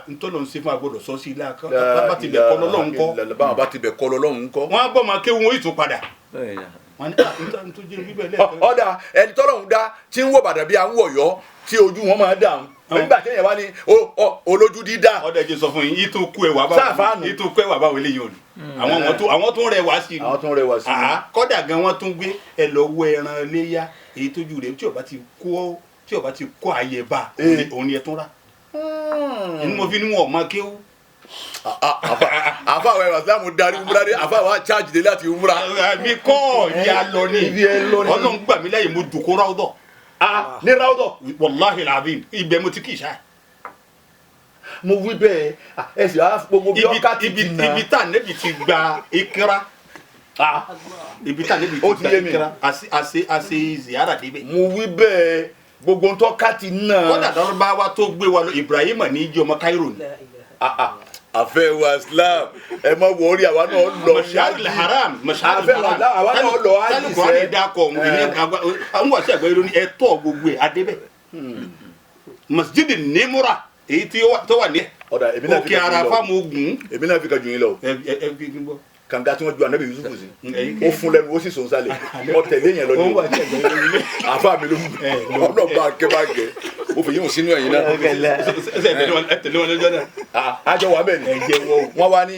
ntọ́lọ́ ń ṣe fún agbọ́dọ̀ sọ sí ilé akọ́ bá ti bẹ̀ kọ́ lọ́lọ́run kọ́. báwọn bá ti bẹ̀ kọ́ lọ́lọ́run kọ́. wọ́n á bọ́ máa kéwọn ó ìtún padà. ọ̀dà ẹni tọ́lọ́hún dá tí ń wò bàdàn bí à ń wọ̀yọ́ tí ojú wọn máa dà nígbà tí èèyàn bá ní olójú dídá. ọ̀dà ẹ̀jẹ̀ sọ fún yín yìí tó kú ẹ̀wà báwọn yìí tó kú ẹ̀wà báwọn eléyìí òní àwọn tó ń rẹwà sí i. àwọn tó ń rẹwà sí i. kọ́dà gan wọ́n tún gbé ẹ lọ wọ ẹran léyà èyí tójú rẹ̀ tí ó bá ti kó àyè bá òun ni ẹ tún rà. inú mo fi ní wọn ọ̀ máa kéwú. àfa àwọn ẹ̀rọ sílámù darí umra dé àfa àwọn chájì dé láti umra. mi kọ́ ìyá lọ ní ọlọ́run gbà mí lẹ́yìn mo dùn kó ráúdọ̀. ní ráúdọ̀. wàláhì làbí ibẹ̀ mo ti kì í ṣá. mo wí bẹ́ẹ̀ ẹ sì á gbogbo bí ọkà ti dì náà. ibi tá nẹ́bi ti gba ìkírà. ibi tá nẹ́bi ti gba ìkírà àṣe ziyara débẹ̀. mo wí bẹ́ẹ̀ gbogbo ntọ́ka ti náà. kọ́dà dọ́rọ́ bá wa tó gbé wa lọ Ibrahim ní ìjọ ọmọ Cairo ni. àfẹ́ wa Islam ẹ má wọrí àwa náà lọ mashal haram àfẹ́ wa àwa náà lọ ájì sẹ́. sálùkọ́ ni dákọ̀ àwọn wàṣẹ àgbẹ̀ irun ni ẹ tọ́ gbogbo ẹ̀ adébẹ̀. masjid nimura èyí tó wà ní òkè àràfà mo gùn. èmi náà fi ka jù yín lọ. ẹ fi kí n bọ. kànga tí wọ́n ju anabi Yusufu sí ó fún lẹ́nu ó sì sọ nsàlẹ̀ ọ tẹ̀lé yẹn lọ́dún àfa mi ló mú ọ̀nà bàgẹ́ ó fi yín sínú ẹ̀yìn náà. ẹ tẹ̀lé wọn lọ́jọ́ náà. àjọ wa bẹ́ẹ̀ ni wọ́n wá ní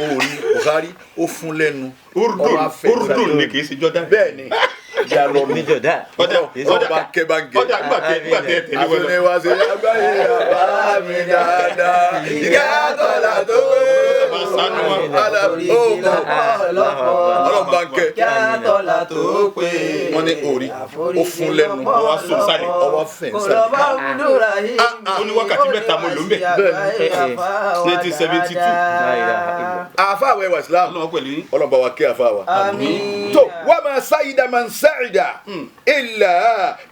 orí Buhari ó fún lẹ́nu Urdun ni kì í ṣe Jordan. bẹ́ẹ̀ ni ìyá lọ ní Jordan. ọba kẹbàgẹ gbàtẹ tẹ̀lé wọn lọ. àfẹnẹwàsẹ agbáyé àbá mi dáadáa ìgbà tọ́lá tó wé. ọlọ́gbàǹkẹ́ Yàtọ̀lá tó pé. wọ́n ní orí ó fún lẹ́nu ọwọ́ sùn sálẹ̀ ọwọ́ fẹ̀ sálẹ̀. ó ní wákàtí mẹ́ta mo lò ń bẹ̀. 1972. àfa àwẹ̀ wà islam ọlọ́wọ́ pẹ̀lú yín. ọlọ́ba wa kí àfa wa. Àmín. tó wà máa sáyidà máa ń sáyidà ilà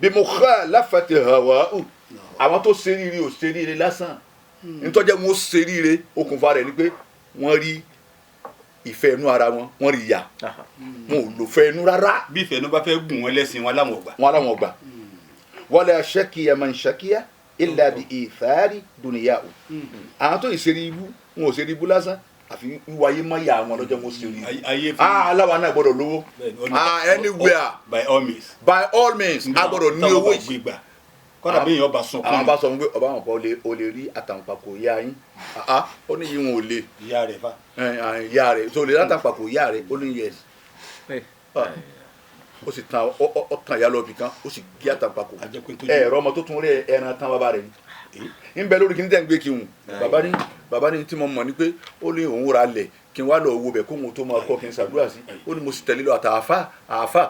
bí mukhalafati hawa'u àwọn tó ṣe rírì ò ṣe rírì lásán nítọ́jẹ́ wọn ó ṣe rírì okùnfà rẹ̀ ni pé wọ́n rí ìfẹ́ inú ara wọn wọ́n rí ìyà wọn ò lò fẹ́ inú rárá bí ìfẹ́ inú bá fẹ́ gùn wọn lẹ́sìn wọn láwọn ọgbà. wọn aláwọn gbà wala shakiya man shakiya illa bi ìfẹ́rí dùnìyà o àwọn tó ìṣeré ibú wọn ò ṣeré ibú lásán àfi wíwáyé má yà àwọn lọ́jọ́ wọn ṣeré ayé ibú aláwa náà gbọ́dọ̀ lówó anywhere by all means. by all means a gbọ́dọ̀ ní owó yìí kọ́dà bí èèyàn bá sùn àwọn bá sọ pé ọba àwọn kan o lè rí àtàǹpàkò ìyá yín ó ní yín wọn ò lè ìyá rẹ̀ fa. ìyá rẹ̀ tó lè látàǹpàkò ìyá rẹ̀ ó ní yes ó sì tan ọkàn ìyá lọ bì kan ó sì gé àtàǹpàkò ẹ̀rọ ọmọ tó tún rí ẹran tán bàbá rẹ̀ ni ń bẹ lórí kí ní tẹ̀ ń gbé kí n bàbá ní tí mo mọ̀ ní pé ó ní òun ra lẹ̀ kí n wá lọ wo bẹ̀ kó òun tó máa kọ́ kí n ṣàdúrà sí ó ní mo sì tẹ̀lé lọ àtàfà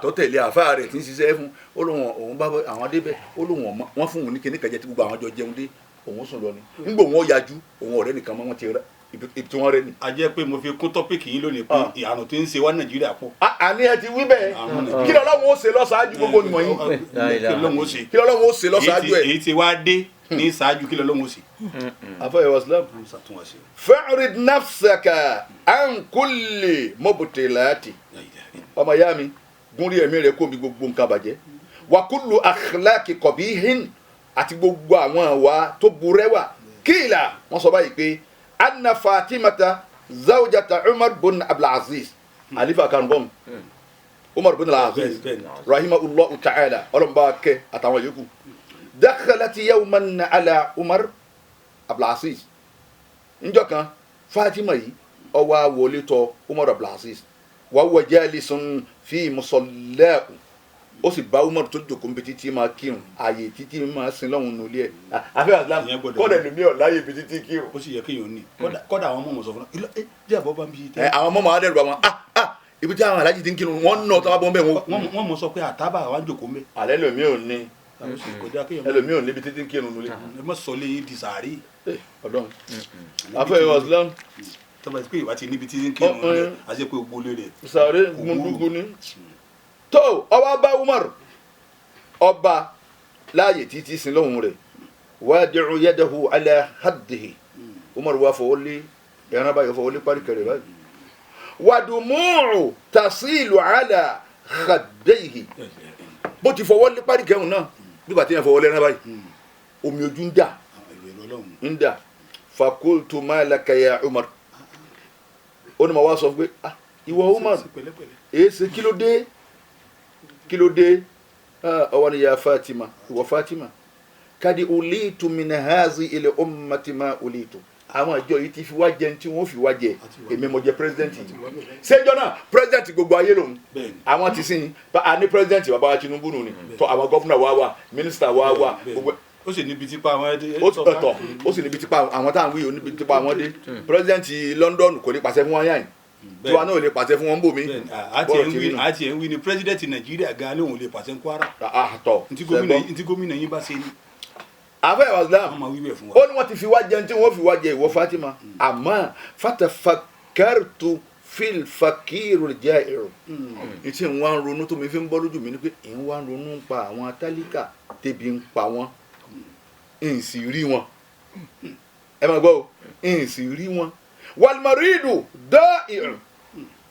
tó tẹ̀lé àfà rẹ̀ tí ń ṣiṣẹ́ fún ó lóun òun bá àwọn débẹ̀ ó lóun wọ́n fún òun ní kíní kẹjẹ tí gbogbo àwọn jọ jẹun dé òun sùn lọ ni nígbà òun ọ̀yájú òun ọ̀rẹ́ nìkan mọ́ wọn ti rẹ ibi tí wọ́n rẹ ni. a jẹ́ pé mo fi kún tọ́pìkì yín lónìí pé àrùn tó ń ṣe wá Nàìjíríà pọ̀. àní ẹ ti wí bẹ́ẹ̀ kí lọ́lọ́run ó ṣe lọ́sàájú gbogbo nìmọ̀ yín kí lọ́lọ́run ó ṣe lọ́sàájú ẹ̀. èyí ti wá dé ní ṣáájú kí lọ́lọ́run ó ṣe. afọyẹ waslam fa'rid nafsaka an kulli mubtilati ọmọ ya mi gúnrí ẹ̀mí rẹ̀ kó mi gbogbo nǹkan bàjẹ́ wa kullu akhlaqi qabihin àti gbogbo àwọn àwa tó burẹ́wà kíìlà wọ́n sọ báyìí pé anna fatimata zawjata umar bin abdulaziz alifa kanbom umar bin abdulaziz rahimahullahu ta'ala ọlọ́mọba kẹ́ àtàwọn yòókù dakhalat yawman ala umar abdulaziz njọ́ kan fatima yìí ó wá wọlé tọ̀ umar abdulaziz wa huwa jalisun fi musallahu ó sì bá umar tó jókòó níbi títí máa kírun ààyè títí máa sin lọ́hùn nulẹ̀ ẹ̀ àfẹ́ àsìlám kọ́dà ẹlòmíì ọ̀ láàyè ibi títí kírun. ó sì yẹ kéèyàn ní kọ́dà àwọn ọmọ sọ fún un ẹ jẹ́ àbọ̀ bá ń bí tẹ́. àwọn ọmọ máa dẹ́rù bá wọn ibi tí àwọn alájí ti ń kírun wọ́n ń nà tó bá bọ́ ń bẹ̀ wọ́n mọ̀ sọ pé àtàbà wa ń jókòó ń bẹ̀. alẹ́ ẹlòmíì ò ní ẹlòmíì ò níbi títí kírun nulẹ̀. ẹ má sọ léyìn di sàárì. ọdún àfẹ́ àsìlám tọ́ba ti pé ìwà ti níbi títí kírun nulẹ̀ àti pé gbogbo lé rẹ̀. sàárè gbogbo ni tó ọba bá umar ọba láàyè títí sin lọ́hùn rẹ̀ wadi'u yadahu ala haddihi umar wà fọwọ́ lé ẹran báyọ̀ fọwọ́ lé parí kẹrẹ báyìí wadumu'u tasilu ala khaddayhi bó ti fọwọ́ lé parí kẹrùn náà nígbà tí yẹn fọwọ́ lé ẹran báyìí omi ojú ń dà fakultu ma laka ya umar ó ní ma wá sọ pé ìwọ umar èsì kí ló dé ọwọ́ ni ya fatima ìwọ fatima kadi ulitu min hazi ilẹ̀ ummati ma ulitu àwọn àjọ yìí ti fi wá jẹ tí wọ́n fi wá jẹ èmi mo jẹ president yìí ṣéjọ́ náà president gbogbo ayé lòun àwọn ti sìn a ní president bàbá wa Tinubu nù ni tó àwọn gọ́fúnà wa wà mínísítà wa wà gbogbo ó sì níbi tipa àwọn dé. ó sì níbi tipa àwọn táwọn wí níbi tipa àwọn dé president London kò lè pàṣẹ fún wọn yàn tí wọn náà lè pàṣẹ fún wọn bò mí. àti ẹ̀ ń wí ni president Nàìjíríà gan lóun lè pàṣẹ ń Kwara. ntí gómìnà yín bá ṣe ni. àfẹ́ waslam ó ní wọ́n ti fi wá jẹun tí wọ́n fi wá jẹ ìwọ Fatima àmọ́ fatafakkartu fil fakirul jairu ìtì ń wá ń ronú tó mi fi ń bọ́ lójú mi ni pé ń wá ń ronú pa àwọn tálíkà tẹ́bi ń pa wọ́n ń sì rí wọn ẹ máa gbọ́ ń sì rí wọn walmaridu da'i'un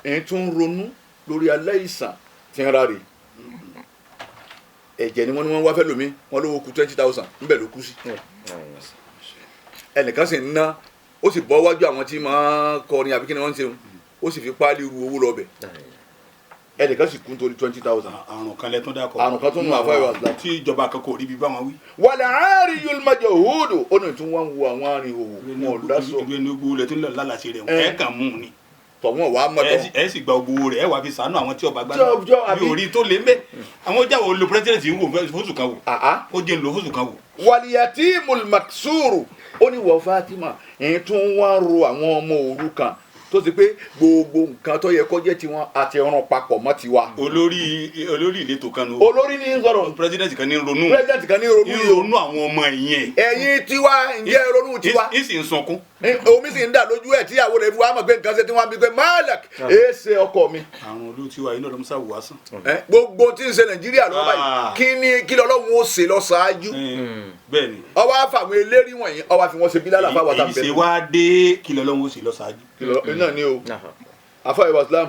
ń tún ronú lórí aláìsàn tí ń ráre ẹ̀jẹ̀ ni wọ́n ní wọ́n wá fẹ́ lómi wọ́n lówó kù 20,000 ńbẹ̀ ló kú sí ẹnìkan sì ń ná ó sì bọ́ wájú àwọn tí máa kọrin àbí kí ni wọ́n ń ṣe ó sì fi páálí ru owó lọ bẹ̀ ẹnìkan sì kú nítorí 20,000. àrùn kan lẹ́tún dákọ̀ àrùn kan tún nù àfọ ìwà àgbà tí ìjọba kan kò rí bí bá wọn wí. wàlẹ̀ àárín yóò máa jẹ òhòdò ó ní tí wọ́n ń wo àwọn àárín òwò wọn ò lásọ. ìlú ẹni gbogbo rẹ tí ń lọ lálàsí rẹ ẹ kàn mú un ni. tọ̀wọ́n wàá mọ̀tọ́. ẹ sì gba gbogbo rẹ ẹ wàá fi sànú àwọn tí ọba gbàgbọ́ bí orí tó lé mbẹ àwọn jáwọ́ lo president ń wò fóṣù kan wò ó jẹ́ ń lo fóṣù kan wò. wàlìyàtìmùl maksuru ó ní wọ Fatima èyí tún wá ro àwọn ọmọ òrukàn tó ti pé gbogbo nǹkan tó yẹ kó jẹ́ tiwọn àti ọ̀ràn papọ̀ mọ́ tiwa. olórí ìletò kan ní. olórí ní sọ̀rọ̀. president kan ní ronú. president kan ní ronú yìí o. ronú àwọn ọmọ yẹn. ẹ̀yin tiwa ǹjẹ́ ronú tiwa. ń sì ń sunkún. omi sì ń dà lójú ẹ̀ tíyàwó rẹ̀ fi wá mọ̀ pé nǹkan ṣe tí wọ́n á bí pé Malak èé ṣe ọkọ mi. àrùn olú tiwa yìí náà ló ń sáwò wá sàn. gbogbo tí ń ṣe Nàìjíríà lọ́wọ́ báyìí kí lọ́lọ́run ó ṣe lọ ṣáájú. bẹ́ẹ̀ni. ọwọ́ àfàwọn eléri wọ̀nyí ọwọ́ àfi wọn ṣe bí lálàfà wà tàbí. èyí ṣe wá dé kí lọ́lọ́run ó ṣe lọ ṣáájú. náà ni o afa Islam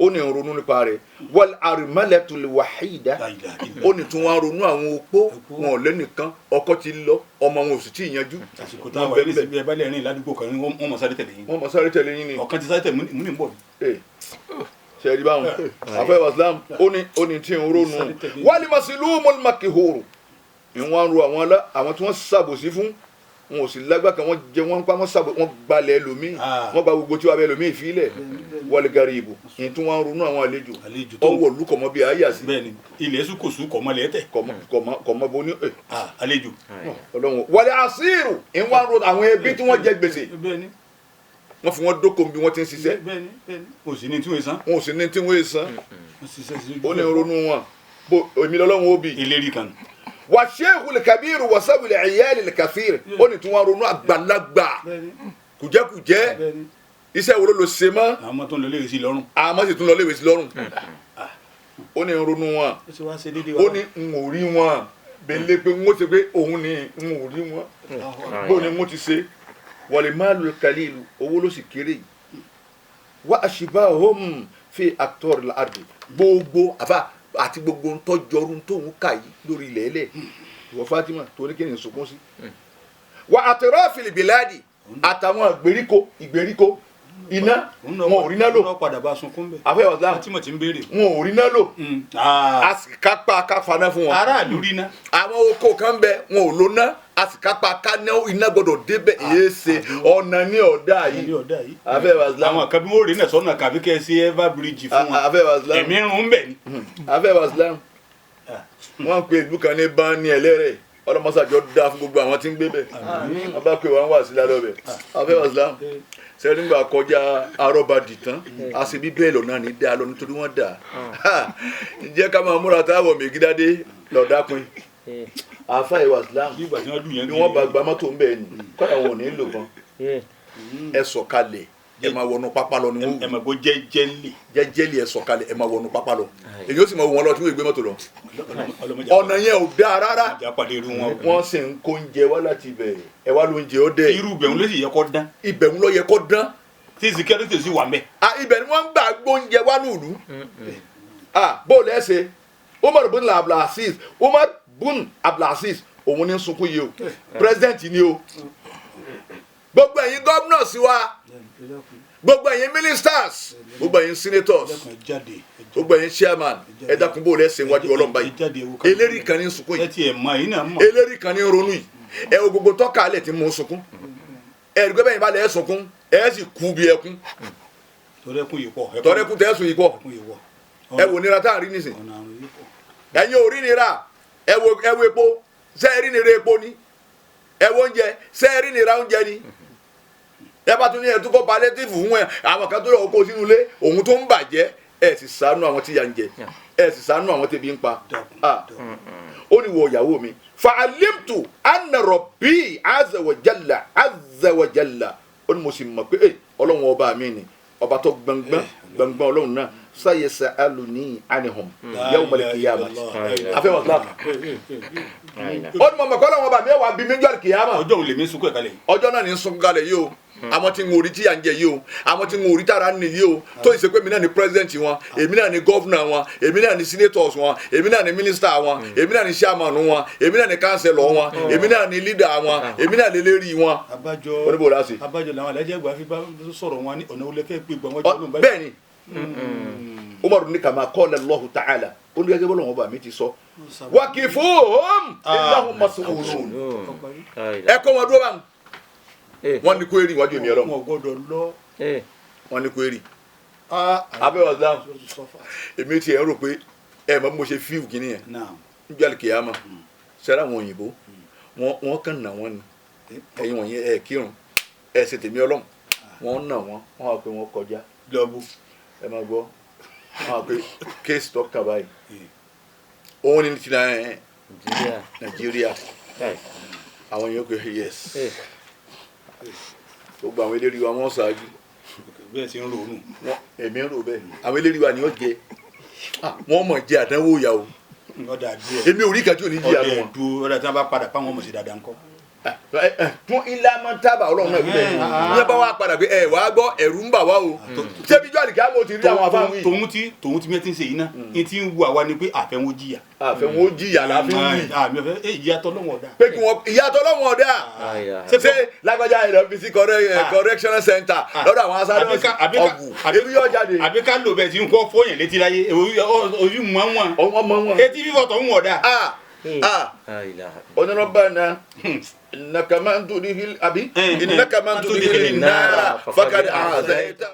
ó ní ronú nípa rẹ̀ wal armalatul wahida ó ní tún wá ronú àwọn opó wọn ò lẹ́nìkan ọkọ ti lọ ọmọ wọn ò sì tí ì yanjú. àsìkò táwọn ẹni sì bí ẹ bá lè rìn ládùúgbò kan wọ́n mọ̀ sáré tẹ̀lé yín. wọ́n mọ̀ sáré tẹ̀lé yín ni. ọ̀kan ti sáré tẹ̀lé mú ní bọ̀. sẹ́ẹ̀dì báwọn afa Islam ó ní tí ń ronú wal maslumul makihuru ìwọ̀n ro àwọn tí wọ́n ṣàbòsí fún wọn ò sì lágbá kan wọ́n jẹ wọ́n pa wọ́n gbalẹ̀ ẹlòmíì wọ́n gba gbogbo tí wọ́n bẹ ẹlòmíì fílẹ̀ wọlé gari ìbò yìí tí wọ́n ronú àwọn àlejò ọwọ́ olú kọ̀mọ́ bíi ayé àsì. bẹ́ẹ̀ni ilẹ̀ sùkòsù kọ̀mọ́ lẹ́tẹ̀. kọ̀mọ́ bó ní. àlejò. Ọlọ́run wọlé àṣírù ìwọ̀n ro àwọn ẹbí tí wọ́n jẹ gbèsè wọ́n fi wọ́n dókòó bí wọ́n ti ń ṣiṣẹ́. wọn ò sì ní tí wọ́n san. wọn ò sì ní tí wọ́n san. ó ní ronú wọn bó èmi lọ́lọ́run ó bì. ìlérí kan. wa sheikhul kabiru wa sabul iyalil kathir ó ní tí wọ́n ronú àgbàlagbà kùjẹ́kùjẹ́ iṣẹ́ wo ló ṣe mọ́. àwọn ọmọ tó ń lọ léwèé sí lọ́rùn. àmọ́ sì tún lọ léwèé sí lọ́rùn. ó ní ronú wọn ó ní n ò rí wọn bẹ́ẹ̀ pé n ó ṣe pé òun ni n ò rí wọn bó ni mo ti ṣe wal malul qalil owó ló sì kéré yìí wa ashbahum fi aktoril ardi gbogbo àfa àti gbogbo ntọ́jọ́rú tóun kà yìí lórí ilẹ̀ ẹlẹ̀ ìwọ Fatima tó ní kí ni sunkún sí. wa atrafil biladi àtàwọn ìgbèríko iná wọn ò rí náà lò. àfẹ́ ọ̀sán wọn ò rí náà lò. a sì kápá káfaná fún wọn. aráàlú rí ná. àwọn oko kan bẹ wọn ò lò ná a sì kápá káná iná gbọdọ̀ débẹ̀ èyí ṣe ọ̀nà ní ọ̀dà yìí. àfẹ́ ọ̀sán. àwọn kan bí wọ́n rí náà sọ́nà kàbí kẹ́ ẹ sí ever bridge fún wọn. àfẹ́ ọ̀sán. ẹ̀mí rún bẹ̀ ni. àfẹ́ ọ̀sán. wọ́n pe ìlú kan ní báni ẹlẹ́rẹ̀ ọlọmọsàjọ dá fún gbogbo àwọn tí ń gbé bẹ wọn bá pè wọn wá sí lálẹ́ ọbẹ abẹ wàsílám sẹríńgbà kọjá arọbadì tán àṣebí bẹ́ẹ̀ lọ́nà ní dá lọ nítorí wọ́n dà jẹ́ ká máa múra táwọn mègídádé lọ́dàpin àfa ìwàsílám ni wọ́n bá gba mọ́tò ń bẹ̀ ni kọ́dà wọn ò ní lò gan ẹ sọ̀kalẹ̀ ẹ máa wọnú pápá lọ ni wọn. ẹ máa gbọ́ jẹ́jẹ́lì ẹ sọ̀kalẹ̀ ẹ máa wọnú pápá lọ èyí ó sì máa wọ wọn lọ tí wọ́n gbé mọ́tò lọ. ọ̀nà yẹn ò dáa rárá wọ́n sì ń kó oúnjẹ wá láti ibẹ̀ ẹ wá lóúnjẹ ó dẹ̀. irú ibẹ̀rún ló sì yẹ kó dán. ibẹ̀rún ló yẹ kó dán. tí security sì wà mẹ́. ibẹ̀ ni wọ́n ń gbà gbóúnjẹ wá nùlú. bóòlù ẹ ṣe Umar bun Abdulaziz òun ní sunkún yìí o president ni o gbogbo ẹ̀yin governors wa gbogbo ẹ̀yin ministers gbogbo ẹ̀yin senators gbogbo ẹ̀yin chairman ẹ dákun bó lẹ́sẹ̀ wájú ọlọ́mọba yìí eléri kan ní sunkún yìí eléri kan ní ronú yìí ẹ o gbogbo tọ́ka alẹ̀ tí mo sunkún ẹ rí gbẹ́bẹ́ yìí bá lẹ̀ ẹ́ sunkún ẹ sì kú bí ẹkún tọ́rẹ́kún tẹ́ sùn yìí pọ̀ ẹ wò nira tá à ń rí nísìn ẹ̀yin ò rí nira ẹ wo epo ṣé ẹ rí nira epo ni ẹ wo oúnjẹ ṣé ẹ rí nira oúnjẹ ni ẹ bá tún ní ẹtú kọ palliative fún ẹ àwọn kan tó lọ kó sínú ilé òun tó ń bàjẹ́ ẹ sì ṣàánú àwọn tí ya ń jẹ ẹ sì ṣàánú àwọn tẹbi ń pa ó ní wọ ìyàwó mi fa'alimtu anna rabbi azza wa jalla ó ní mo sì mọ̀ pé ọlọ́run ọba mi ni ọba tó gbọ̀ngbọ̀n ọlọ́run náà sayas'aluni anhum yawmal qiyamah afẹ́ wọn sílámù ó ní mo mọ̀ kọ́ ọlọ́run ọba mi ẹ̀ wá bí mi jọ́ kìyàmà ọjọ́ òun lè mi sunkún ẹ̀ kalẹ̀ ọjọ́ náà ní sunkún kalẹ̀ yìí o àwọn tí ń orí tí à ń jẹ yìí o àwọn tí ń orí tára ń nìyí o tó ìṣe pé èmi náà ni president wọn èmi náà ni governor wọn èmi náà ni senators wọn èmi náà ni minister wọn èmi náà ni chairman wọn èmi náà ni councillor wọn èmi náà ni leader wọn èmi náà ni lérí wọn. oníbò láti. abájọ làwọn alájẹ ìgbà fi bá sọ̀rọ̀ wọn ní ọ̀nà olùkẹ́ pé gbọ̀n wọn jọ lóun báyìí. bẹ́ẹ̀ni Umaru ní kama qala Allahu ta'ala olùkẹ́kẹ́ bọ́lá wọn bá mi ti sọ waqifuhum innahum mas'ulun ẹ kọ́ wọn dúró báwọn wọ́n ní kweri wájú mi ọlọ́run wọn gbọ́dọ̀ lọ wọ́n ní kweri abẹ́wọ̀ dáhùn èmi ti ẹ̀ ń rò pé ẹ̀ mọ̀ bí mo ṣe fíìwù kìíní yẹn níjọ́ àlìkìyàmà sẹ́rà àwọn òyìnbó wọ́n kàn nà wọ́n ni ẹ̀yin wọ̀nyí ẹ̀ kírun ẹ̀ ṣe tèmi ọlọ́run wọ́n nà wọ́n wá pé wọ́n kọjá lọ́bù. ẹ máa gbọ́ wọ́n wá pé kéèsì tó kà báyìí òun ni ti Nàìjíríà àwọn yòókù pé yes gbogbo àwọn eléré wa wọ́n ṣáájú bẹ́ẹ̀ sì ń ronú. èmi ń rò bẹ́ẹ̀ àwọn eléré wa ni ó jẹ wọ́n mọ̀ jẹ àdánwò ìyá o ọ̀dà díẹ̀ èmi ò rí kan tí ò ní jí àlọ́ wọn. ọ̀dà tí wọ́n bá padà fáwọn ọmọ sí dáadáa ńkọ́. fún ilé amọ̀ntàbà ọlọ́run náà wíbẹ̀ ní bá wà padà pé ẹ wàá gbọ́ ẹ̀rù ń bà wá o ṣébi jọ́ àlìkí àmọ́ ti rí àwọn afáwọn yìí. tòun ti mẹ́tí ń ṣe yìí náà ní ti ń wu àwa ni pé àfẹ́wọ́n jìyà. àfẹ́wọ́n jìyà la fi ń wí. ìyàtọ̀ lọ́wọ́ ọ̀dà. pé kí wọ́n ìyàtọ̀ lọ́wọ́ ọ̀dà ṣe lágbájá ẹ̀rọ fi sí correctional center lọ́dọ̀ àwọn Azados ọ̀gù ebi yóò jáde. àbí ká lò bẹ́ẹ̀ tí ń kọ́ fóyàn létí láyé ojú mọ́ wọn. etí fífọ̀ tó ń wọ̀ dà. ونربنا إنك من تدخل النار فقد أعزيته